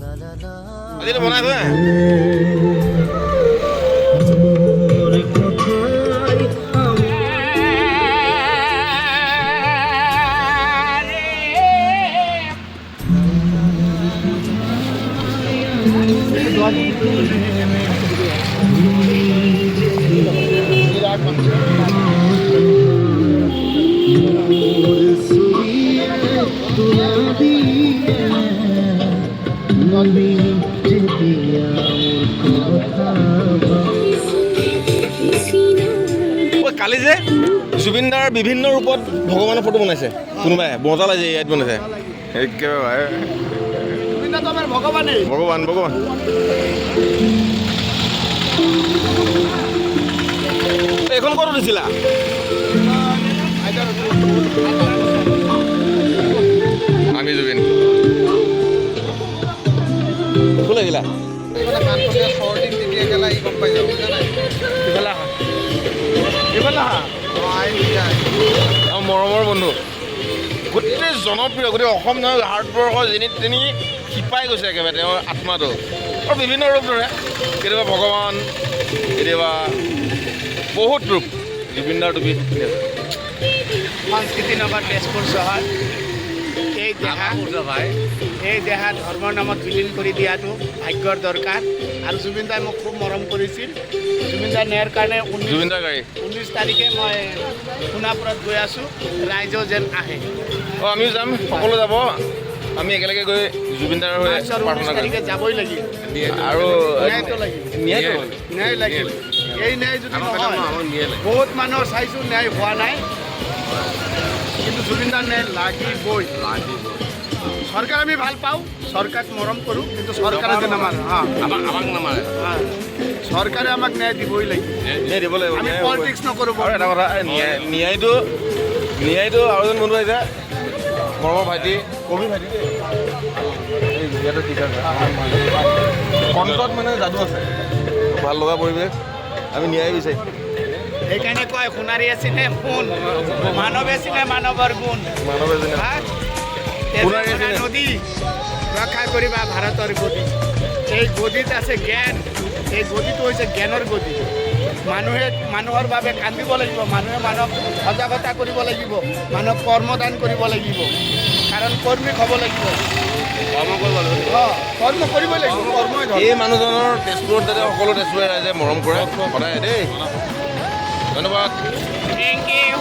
আজি বনাই থৈ কালি যে জুবিনদাৰ বিভিন্ন ৰূপত ভগৱানৰ ফটো বনাইছে কোনোবাই মজা লাগিছে ইয়াত বনাইছে একেবাৰে ভগৱান ভগৱান এইখন ক'ত উঠিছিলা আমি জুবিন ক'ত লাগিলা মৰমৰ বন্ধু গোটেই জনপ্ৰিয় গোটেই অসম নহয় ভাৰতবৰ্ষৰ যেনি তেনি শিপাই গৈছে একেবাৰে তেওঁৰ আত্মাটো আৰু বিভিন্ন ৰূপ ধৰে কেতিয়াবা ভগৱান কেতিয়াবা বহুত ৰূপ জুবিনদাৰ টুপি সংস্কৃতি নগৰ তেজপুৰ চহৰ এই দেহা ধৰ্মৰ নামত বিলীন কৰি দিয়াটো ভাগ্যৰ দৰকাৰ আৰু জুবিনদাই মোক খুব মৰম কৰিছিল জুবিনদাৰ ন্যায়ৰ কাৰণে 19 তাৰিখে মই সোণাপুৰত গৈ আছোঁ ৰাইজেও যেন আহে আমিও যাম সকলো যাব আমি একেলগে গৈ জুবিনদাৰ হৈ প্ৰাৰ্থনা তাৰিখে যাবই লাগিব আৰু ন্যায় লাগিব এই ন্যায় যদি নহয় বহুত মানুহৰ চাইছোঁ ন্যায় হোৱা নাই কিন্তু জুবিনদাৰ ন্যায় লাগিবই চৰকাৰ আমি ভাল পাওঁ চৰকাৰক মৰম কৰোঁ কিন্তু চৰকাৰে যে নামানে আমাক নামানে চৰকাৰে আমাক ন্যায় দিবই লাগিব ন্যায় দিব লাগিব আমি পলিটিক্স নকৰোঁ আৰু এটা কথা ন্যায়টো আৰু এজন বন্ধু আহিছে মৰমৰ ভাইটি কবি ভাইটি কণ্ঠত মানে যাদু আছে ভাল লগা পৰিৱেশ আমি ন্যায় বিচাৰিম সেইকাৰণে কয় সোণাৰীয়ে চিনে সোণ মানৱে চিনে মানৱৰ গুণ নদী ৰক্ষা কৰিবা ভাৰতৰ গতি এই গতিত আছে জ্ঞান এই গতিটো হৈছে জ্ঞানৰ গতি মানুহৰ বাবে কান্দিব লাগিব মানুহে মানুহক সজাগতা কৰিব লাগিব মানুহক কৰ্মদান কৰিব লাগিব কাৰণ কৰ্মী হ'ব লাগিব কৰ্ম কৰিব লাগিব কৰ্মই এই মানুহজনৰ তেজপুৰত যাতে সকলো তেজপুৰীয়া ৰাইজে মৰম কৰে সদায় দেই ধন্যবাদ থেংক ইউ